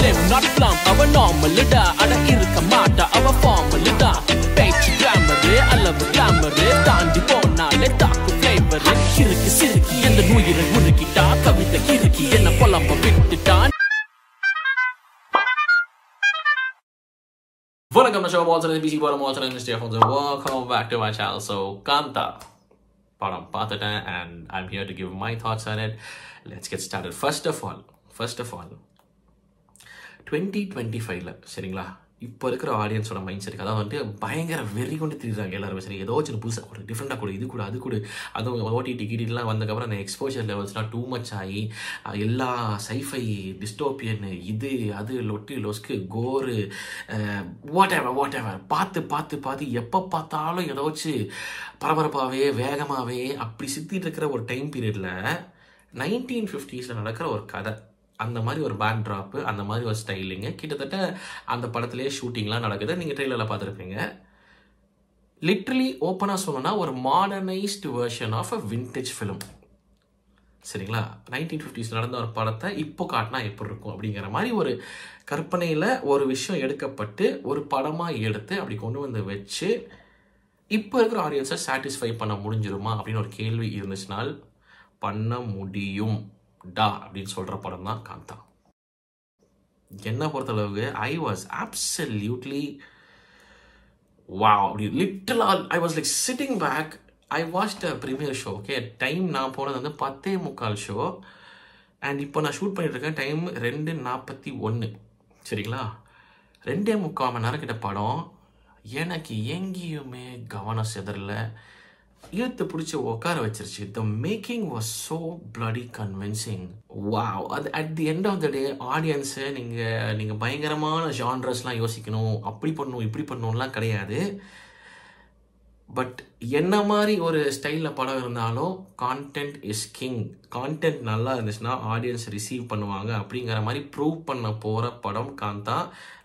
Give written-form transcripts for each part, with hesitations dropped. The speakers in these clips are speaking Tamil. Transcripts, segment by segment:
slim not plump அவ normal டா அட இருக்க மாட்டா அவ formal டா பேச்சு glamour அளவு glamour தாண்டி போனாலே தாக்கு flavor கிறுக்கி சிறுக்கி அந்த நுயிரை உருக்கிட்டா கவிதை கிறுக்கி என்ன புலம்ப விட்டுட்டா. Welcome to the show. Welcome back to my channel. So Kanta padam paathutten and I'm here to give my thoughts on it. Let's get started. First of all 2025 la seringla இப்போ இருக்கிற ஆடியன்ஸோட மைண்ட் செட்டுக்கு அதாவது வந்துட்டு பயங்கர வெறி கொண்டு திரிகிறாங்க எல்லாருமே. சரி ஏதோ ஒரு புதுசாக கூட டிஃப்ரெண்ட்டாக கூட இது கூட அது கூட அதுவும் ஓடிடி கிடிலாம் வந்ததுக்கப்புறம் அந்த எக்ஸ்போஷர் லெவல்ஸ்லாம் டூ மச் ஆகி எல்லா சைஃபை டிஸ்டோப்பியன் இது அது லொட்டி லொஸ்க்கு கோரு வாட் எவர் பார்த்து எப்போ பார்த்தாலும் ஏதாச்சும் பரபரப்பாகவே வேகமாகவே அப்படி சுற்றிட்டு இருக்கிற ஒரு டைம் பீரியடில் 1950s நடக்கிற ஒரு கதை, அந்த மாதிரி ஒரு பேக் ட்ராப்பு, அந்த மாதிரி ஒரு ஸ்டைலிங்கு, கிட்டத்தட்ட அந்த படத்துலேயே ஷூட்டிங்லாம் நடக்குது. நீங்கள் ட்ரெயிலரில் பார்த்துருப்பீங்க. லிட்ரலி ஓப்பனாக சொல்லணும்னா ஒரு modernised version of a vintage film. சரிங்களா? 1950s நடந்த ஒரு படத்தை இப்போ காட்டினா எப்படி இருக்கும் அப்படிங்கிற மாதிரி ஒரு கற்பனையில் ஒரு விஷயம் எடுக்கப்பட்டு ஒரு படமாக எடுத்து அப்படி கொண்டு வந்து வச்சு இப்போ இருக்கிற ஆடியன்ஸை சாட்டிஸ்ஃபை பண்ண முடிஞ்சிருமா அப்படின்னு ஒரு கேள்வி இருந்துச்சுனால் பண்ண முடியும் டா அப்படின்னு சொல்கிற படம் தான் காந்தா. என்னை பொறுத்தளவுக்கு ஐ வாஸ் அப்சல்யூட்லி வாவ். அப்படி லிட்டரலாக I was like sitting back. I watched a premiere show. Okay, time நான் போனது வந்து 10:45 ஷோ அண்ட் இப்போ நான் ஷூட் பண்ணிட்டுருக்கேன். டைம் 2:41. சரிங்களா? 2.25 மணி நேரம் கிட்ட படம். எனக்கு எங்கேயுமே கவனம் செதறல, இழுத்து பிடிச்சி உட்கார வச்சிருச்சு. The making was so bloody convincing. Wow. அது at the end of the day ஆடியன்ஸை நீங்கள் பயங்கரமான ஜான்ரஸ்லாம் யோசிக்கணும், அப்படி பண்ணணும் இப்படி பண்ணணும்லாம் கிடையாது. பட் என்ன மாதிரி ஒரு ஸ்டைலில் படம் இருந்தாலும் கான்டென்ட் இஸ் கிங். கான்டென்ட் நல்லா இருந்துச்சுன்னா ஆடியன்ஸ் ரிசீவ் பண்ணுவாங்க அப்படிங்கிற மாதிரி ப்ரூவ் பண்ண போகிற படம் Kantha.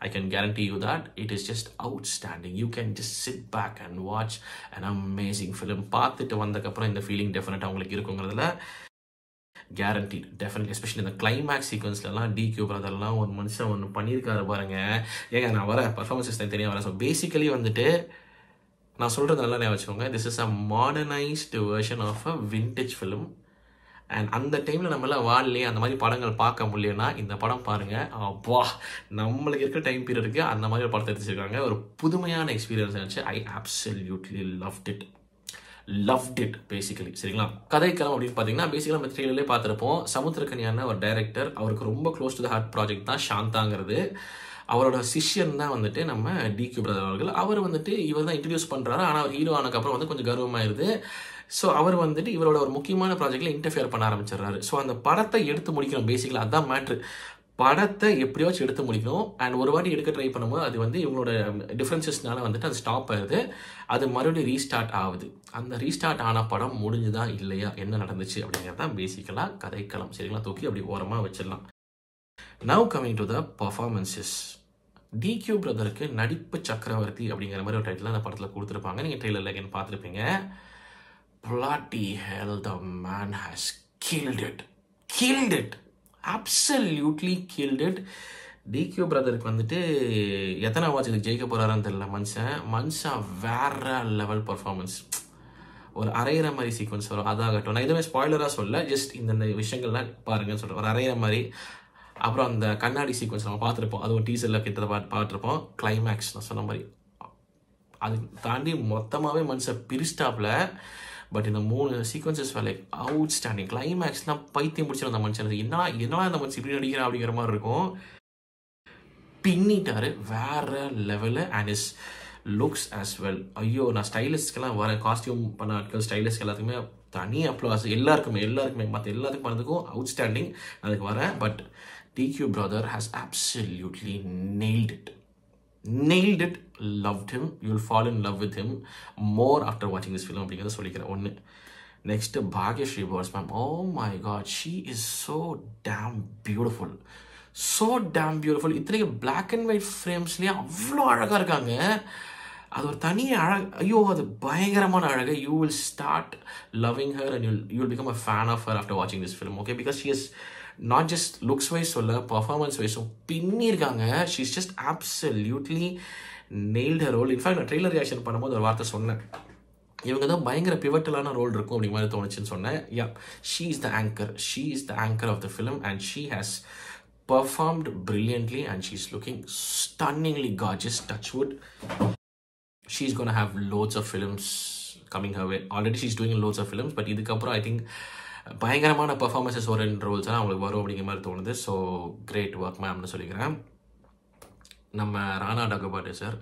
I can guarantee you that it is just outstanding. You can just sit back and watch an amazing film. பார்த்துட்டு வந்ததுக்கப்புறம் இந்த ஃபீலிங் டெஃபினட்டாக உங்களுக்கு இருக்குங்கிறதுல கேரண்டீட். டெஃபினெட்லி எஸ்பெஷலி இந்த கிளைமேக்ஸ் சீக்வன்ஸ்லாம் டிக்யூ பிரதர்லாம் ஒரு மனுஷன் ஒன்று பண்ணியிருக்காரு பாருங்க. ஏங்க நான் வர பர்ஃபார்மன்ஸஸ் தெரியும் வரேன். ஸோ பேசிக்கலி வந்துட்டு நான் சொல்கிறது நல்லா ஞாபகம் வச்சுக்கோங்க. This is a modernised version of a vintage film. And அந்த டைமில் நம்மளால் வாழலையே அந்த மாதிரி படங்கள் பார்க்க முடியலன்னா இந்த படம் பாருங்கள். அப்பா, நம்மளுக்கு இருக்கிற டைம் பீரியடுக்கு அந்த மாதிரி ஒரு படத்தை எடுத்துருக்காங்க. ஒரு புதுமையான எக்ஸ்பீரியன்ஸ் இருந்துச்சு. I absolutely loved it basically. சரிங்களா? கதைக்களம் அப்படின்னு பார்த்தீங்கன்னா பேசிக்கலாக நம்ம ட்ரெயிலர்லேயே பார்த்துருப்போம். சமுத்திரக்கனியான ஒரு டைரக்டர், அவருக்கு ரொம்ப close to the heart project தான் சாந்தாங்கிறது. அவரோட சிஷ்யன் தான் வந்துட்டு நம்ம டிக்யூ பிரதர் அவர்கள். அவர் வந்துட்டு இவர் தான் இன்ட்ரடியூஸ் பண்ணுறாரு. ஆனால் அவர் ஹீரோ ஆனதுக்கப்புறம் வந்து கொஞ்சம் கர்வமாயிருது. ஸோ அவர் வந்துட்டு இவரோட ஒரு முக்கியமான ப்ராஜெக்டில் இன்டர்ஃபியர் பண்ண ஆரம்பிச்சிடுறாரு. ஸோ அந்த படத்தை எடுத்து முடிக்கணும். பேசிக்கலாக அதுதான் மேட்ரு. படத்தை எப்படியாச்சும் எடுத்து முடிக்கணும். அண்ட் ஒரு வாட்டி எடுக்க ட்ரை பண்ணும்போது அது வந்து இவங்களோட டிஃப்ரென்சஸ்னால வந்துட்டு அது ஸ்டாப் ஆகுது. அது மறுபடியும் ரீஸ்டார்ட் ஆகுது. அந்த ரீஸ்டார்ட் ஆன படம் முடிஞ்சுதா இல்லையா, என்ன நடந்துச்சு அப்படிங்கிறது தான் பேசிக்கலாக கதைக்களம். சரிங்களா? தூக்கி அப்படி ஓரமாக வச்சிடலாம். Now coming to the performances. DQ பிரதருக்கு நடிப்பு சக்கரவர்த்தி அப்படிங்கிற மாதிரி ஒரு டைட்டில் அந்த படத்தில் கொடுத்துருப்பாங்க. நீங்கள் ட்ரெயிலரில் எங்கன்னு பார்த்துருப்பீங்க. Bloody hell, the man has killed it, absolutely killed it. டிக்யூ பிரதருக்கு வந்துட்டு எத்தனை வாட்ச் இதுக்கு ஜெயிக்க போகிறாரான்னு தெரியல. மனுஷன் வேற லெவல் பர்ஃபார்மன்ஸ். ஒரு அரையிற மாதிரி சீக்வன்ஸ் வரும், அதாகட்டும். நான் எதுவுமே ஸ்பாய்லராக சொல்ல, ஜஸ்ட் இந்த விஷயங்கள்லாம் பாருங்கன்னு சொல்கிறேன். ஒரு அரையிற மாதிரி. அப்புறம் அந்த கண்ணாடி சீக்வன்ஸ் நம்ம பார்த்துருப்போம். அது ஒரு டீசரில் கிட்ட பார்த்துருப்போம். கிளைமேக்ஸ் நான் சொன்ன மாதிரி அது தாண்டி மொத்தமாகவே மனுஷன் பிரிஸ்டாப்பில். பட் இந்த 3 சீக்வன்சஸ் லைக் அவுட்ஸ்டாண்டிங். கிளைமேக்ஸ்லாம் பைத்தியம் பிடிச்சிடும் அந்த மனுஷன். என்ன இந்த மனுஷன் இப்படி நடிக்கிறா அப்படிங்கிற மாதிரி இருக்கும். பின்னிட்டாரு வேற level. And is looks as well. ஐயோ, நான் ஸ்டைலிஸ்ட்கெல்லாம் வரேன். காஸ்டியூம் பண்ண ஆட்கள் ஸ்டைலிஸ்ட் எல்லாத்துக்குமே தனி அப்ளாஸ். எல்லாருக்குமே மற்ற எல்லாத்துக்கும் பண்ணதுக்கும் அவுட்ஸ்டாண்டிங். அதுக்கு வரேன். But DQ brother has absolutely nailed it. Loved him. You'll fall in love with him more after watching this film அப்படிங்கிறத சொல்லிக்கிறேன். ஒன்று. Next Bhagyashree Borse ma'am. Oh my God, she is so damn beautiful. இத்தனைக்கு பிளாக் அண்ட் ஒயிட் ஃப்ரேம்ஸ்லேயே அவ்வளோ அழகாக இருக்காங்க. அது ஒரு தனி அழகு. ஐயோ, அது பயங்கரமான அழகு. You will start loving her and you'll become a fan of her after watching this film. Okay, because she has not just looks wise சொல்ல, பர்ஃபார்மன்ஸ் வைஸும் பின்னிருக்காங்க. She's just absolutely nailed her role. In fact நான் ட்ரெய்லர் ரியாக்ஷன் பண்ணும்போது ஒரு வார்த்தை சொன்னேன், இவங்க தான் பயங்கர பிவட்டலான ரோல் இருக்கும் அப்படிங்கிற மாதிரி தோணுச்சுன்னு சொன்னேன். Yeah, she is the anchor of the film and she has performed brilliantly and she's looking stunningly gorgeous. Touchwood. She's gonna have loads of films coming her way. Already she's doing loads of films, but இதுக்கப்புறம் I think பயங்கரமான பர்ஃபார்மன்ஸஸ் ஓரியன்ட் ரோல்ஸ்லாம் அவங்களுக்கு வரும் அப்படிங்கிற மாதிரி தோணுது. ஸோ கிரேட் ஒர்க் மேம்னு சொல்லிக்கிறேன். நம்ம ராணா டகுபாட்டு சார்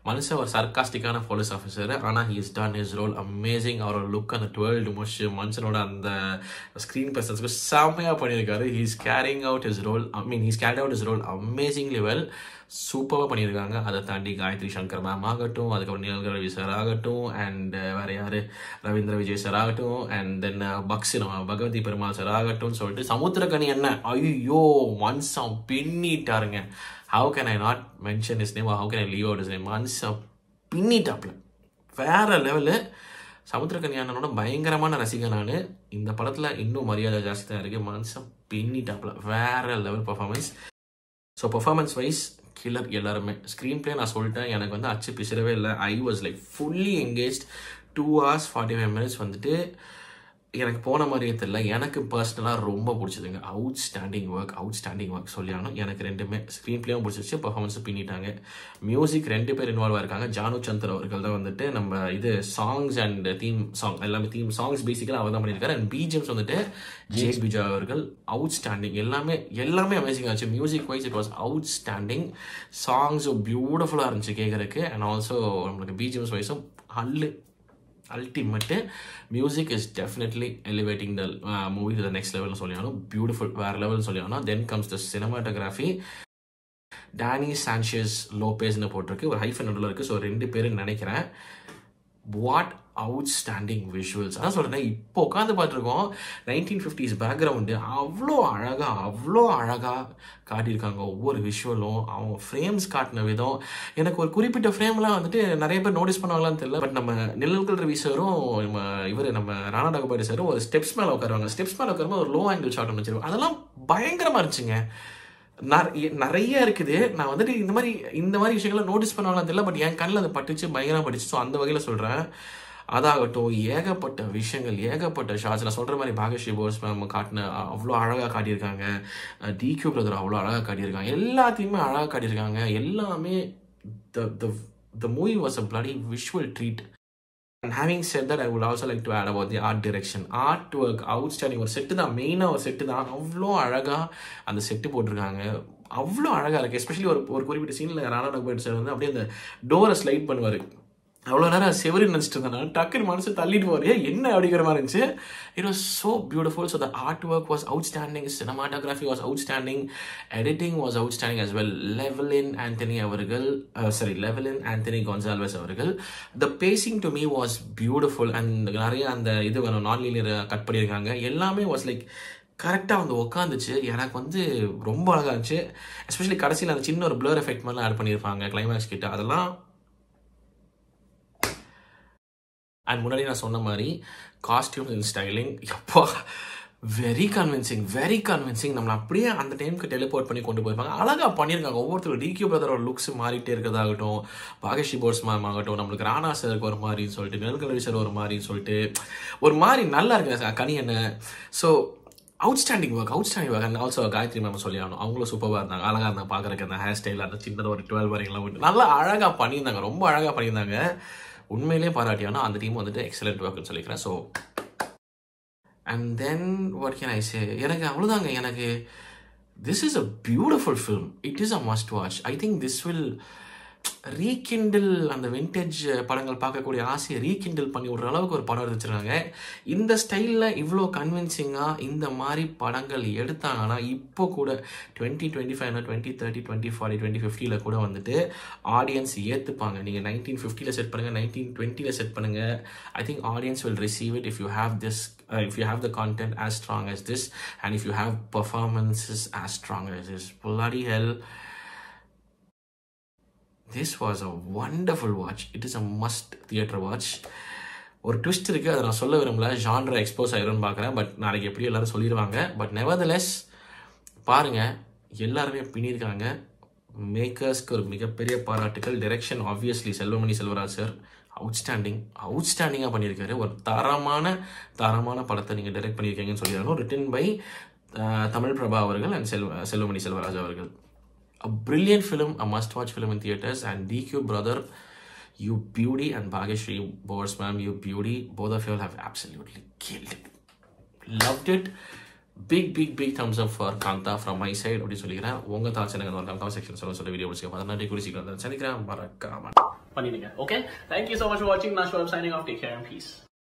மனுஷன் ஒரு சர்காஸ்டிக்கான போலீஸ் ஆஃபீஸர், ஆனால் he is done his role amazing. அவரோட லுக், அந்த 12 முஷ் மனுஷனோட அந்த ஸ்க்ரீன் ப்ரெசன்ஸ்க்கு செம்மையாக பண்ணியிருக்காரு. He's carrying out his role amazingly well. சூப்பராக பண்ணியிருக்காங்க. அதை தாண்டி காயத்ரி சங்கர் மேம் ஆகட்டும், அதுக்கப்புறம் நீலகர் ரவி சார் ஆகட்டும், அண்ட் வேறு யார் ரவீந்திர விஜய் சார் ஆகட்டும், and then Bhagavathi Perumal sir ஆகட்டும் சொல்லிட்டு சமுத்திரக்கனி என்ன ஐயோ மனுஷன் பின்னிட்டாருங்க. How can I not mention his name or how can I leave out his name? மனுஷன் பின்னிட்டாப்ல வேற லெவலு. சமுத்திரக்கன்யானோட பயங்கரமான ரசிகன் நான். இந்த படத்தில் இன்னும் மரியாதை ஜாஸ்தி தான் இருக்குது. மனுஷன் பின்னிட்டாப்ல வேற level performance. So performance wise killer எல்லாருமே. ஸ்க்ரீன் பிளே நான் சொல்லிட்டேன், எனக்கு வந்து அச்சு பிசிறவே இல்லை. I was like fully engaged. 2 hours 45 minutes வந்துட்டு எனக்கு போன மாதிரியே தெரியல. எனக்கு பர்சனலாக ரொம்ப பிடிச்சதுங்க. Outstanding work சொல்லியானோம். எனக்கு ரெண்டுமே ஸ்க்ரீன் பிளேயும் பிடிச்சிச்சு, பர்ஃபார்மன்ஸும் பின்னிட்டாங்க. மியூசிக் 2 பேர் இன்வால்வ் ஆயிருக்காங்க. ஜானு சந்தர் அவர்கள் தான் வந்துட்டு நம்ம இது சாங்ஸ் அண்ட் தீம் சாங் எல்லாமே தீம் சாங்ஸ் பேசிக்கலாக அவர் தான் பண்ணியிருக்காரு. அண்ட் பிஜிஎம்ஸ் வந்துட்டு ஜேக் பிஜா அவர்கள். அவுட்ஸ்டாண்டிங் எல்லாமே அமேசிங் ஆச்சு. Music wise it was outstanding. சாங்ஸும் பியூட்டிஃபுல்லாக இருந்துச்சு கேட்குறதுக்கு. அண்ட் ஆல்சோ நம்மளுக்கு பிஜிஎம்ஸ் வைஸும் ultimate. Music is definitely elevating the movie to the next level சொல்லியானோம். பியூட்டிஃபுல் வேற லெவல் சொல்லியானோம். Then comes the cinematography. Dani Sanchez லோபேஸ்னு போட்டிருக்கு, ஒரு ஹைஃபன் நடுவில் இருக்குது. ஸோ 2 பேருன்னு நினைக்கிறேன். What outstanding visuals. அதான் சொல்கிறேன், இப்போ உட்காந்து பார்த்துருக்கோம். 1950s பேக்ரவுண்டு அவ்வளோ அழகாக காட்டியிருக்காங்க. ஒவ்வொரு விஷுவலும் அவங்க ஃப்ரேம்ஸ் காட்டின விதம். எனக்கு ஒரு குறிப்பிட்ட ஃப்ரேம்லாம் வந்துட்டு நிறைய பேர் நோட்டீஸ் பண்ணுவாங்களான்னு தெரியல. பட் நம்ம நிழல்கள் ரவி சாரும் நம்ம ராணா டகுபாடி சாரும் ஒரு ஸ்டெப்ஸ் மேலே உட்காருவாங்க. ஸ்டெப்ஸ் மேலே உட்காரும்போது ஒரு லோ ஆங்கிள் ஷாட் ஒன்று வச்சிருவாங்க. அதெல்லாம் பயங்கரமாக இருந்துச்சுங்க. நிறைய இருக்குது. நான் வந்துட்டு இந்த மாதிரி விஷயங்களை நோட்டீஸ் பண்ணாலும் தெரியல. பட் என் கண்ணில் அது பட்டுச்சு, பயங்கரமாக பட்டுச்சு. ஸோ அந்த வகையில் சொல்கிறேன். அதாகட்டும், ஏகப்பட்ட விஷயங்கள், ஏகப்பட்ட ஷார்ட்ஸ். நான் சொல்கிற மாதிரி பாகஸ்ரீ போஸ் மேம் காட்டின அவ்வளோ அழகாக காட்டியிருக்காங்க. டிக்யூ பிரதர் அவ்வளோ அழகாக காட்டியிருக்காங்க. எல்லாத்தையுமே அழகாக காட்டியிருக்காங்க. எல்லாமே the movie was a bloody visual treat. And having said that, I would also like to add about the art direction. Artwork outstanding. ஒரு செட்டு தான், மெயினாக ஒரு செட்டு தான். அவ்வளோ அழகாக அந்த செட்டு போட்டிருக்காங்க. அவ்வளோ அழகாக இருக்குது. எஸ்பெஷலி ஒரு குறிப்பிட்ட சீனில் ராணா டகுபாடி சார் வந்து அப்படியே அந்த டோரை ஸ்லைட் பண்ணுவார். அவ்வளோ நேரம் செவரி நினச்சிட்டு இருந்தேன். டக்குன்னு மனசு தள்ளிட்டு போகிறேன், என்ன அப்படிங்கிற மாதிரி இருந்துச்சு. It was so beautiful. So the art work was outstanding, cinematography was outstanding, editing was outstanding as well. லெவலின் ஆந்தனி கொன்சால்வஸ் அவர்கள். The pacing to me was beautiful. And நிறைய அந்த இது வேணும் நான் லீனியர் கட் பண்ணியிருக்காங்க. எல்லாமே வாஸ் லைக் கரெக்டாக வந்து உட்காந்துச்சு. எனக்கு வந்து ரொம்ப அழகாக இருந்துச்சு. எஸ்பெஷலி கடைசியில் அந்த சின்ன ஒரு ப்ளர் எஃபெக்ட் மாதிரிலாம் ஆட் பண்ணியிருப்பாங்க கிளைமேக்ஸ் கிட்ட. அதெல்லாம் அண்ட் முன்னாடி நான் சொன்ன மாதிரி காஸ்டியூம்ஸ் அண்ட் ஸ்டைலிங் எப்போ வெரி கன்வின்சிங். நம்மளை அப்படியே அந்த டைமுக்கு டெலிபோர்ட் பண்ணி கொண்டு போயிருப்பாங்க. அழகாக பண்ணியிருக்காங்க. ஒவ்வொருத்தரும் டிக்யூ பிரதரோட லுக்ஸ் மாறிட்டே இருக்கிறதாகட்டும், பாகஸ்ரீ போஸ் மேம் ஆகட்டும், நம்மளுக்கு ராணா சாருக்கு ஒரு மாதிரின்னு சொல்லிட்டு, நிழல்கள் சார் ஒரு மாதிரின்னு சொல்லிட்டு ஒரு மாதிரி நல்லா இருக்கு கனி என்ன. So outstanding work. And also Gayathri ma'am சொல்லியானோம். அவங்களும் சூப்பராக இருந்தாங்க, அழகாக இருந்தாங்க பார்க்குறக்கு. அந்த ஹேர் ஸ்டைல், அந்த சின்னதாக ஒரு 12 வரைங்கலாம் விட்டு நல்லா அழகாக பண்ணியிருந்தாங்க, ரொம்ப அழகாக பண்ணியிருந்தாங்க. உண்மையிலே பாராட்டியானா அந்த டீம் வந்துட்டு எக்ஸலண்ட் ஒர்க்னு சொல்லிக்கிறேன். So and then what can I say, எனக்கு அவ்வளோதாங்க. எனக்கு this is a beautiful film. It is a must watch. I think this will rekindle அந்த விண்டேஜ் படங்கள் பார்க்கக்கூடிய ஆசையை ரீகிண்டில் பண்ணி விடுற அளவுக்கு ஒரு படம் எடுத்துருக்காங்க. இந்த ஸ்டைலில் இவ்வளோ கன்வின்சிங்காக இந்த மாதிரி படங்கள் எடுத்தாங்கன்னா இப்போ கூட 2025, 2030, 2040, 2050 கூட வந்துட்டு ஆடியன்ஸ் ஏற்றுப்பாங்க. நீங்கள் 1950 செட் பண்ணுங்கள், 1920 செட் பண்ணுங்கள். I think audience will receive it if you have the content as strong as this and if you have performances as strong as this. Bloody hell, this was a wonderful watch. It is a must theater watch. ஒரு ட்விஸ்ட் இருக்குது, அதை நான் சொல்ல விரும்பல. ஜான்ரை எக்ஸ்போஸ் ஆயிரும்னு பார்க்குறேன். பட் நாளைக்கு எப்படி எல்லாரும் சொல்லிடுவாங்க. பட் நெவர்தலெஸ் பாருங்கள், எல்லாருமே பின்னிருக்காங்க. மேக்கர்ஸ்க்கு ஒரு மிகப்பெரிய பாராட்டுகள். Direction obviously Selvamani Selvaraj sir அவுட்ஸ்டாண்டிங்காக பண்ணியிருக்காரு. ஒரு தரமான படத்தை நீங்கள் டைரக்ட் பண்ணியிருக்கீங்கன்னு சொல்லியிருக்காங்க. ரிட்டன் பை தமிழ் பிரபா அவர்கள் அண்ட் செல்வமணி செல்வராஜ் அவர்கள். A brilliant film, a must-watch film in theaters. And DQ brother, you beauty, and Bhageshri Bose ma'am, you beauty. Both of you all have absolutely killed it. Loved it. Big thumbs up for Kanta from my side. அப்படி சொல்லிக்கிறேன். உங்கள் தாட்ஸ் எனக்கு கமெண்ட் செக்ஷன் சொல்ல வீடியோ பிடிச்சிக்க பார்த்து நன்றி. குறிச்சி சந்திக்கிறேன். மறக்காம பண்ணிடுங்க. Okay, thank you so much for watching. Now I'm signing off. Take care and peace.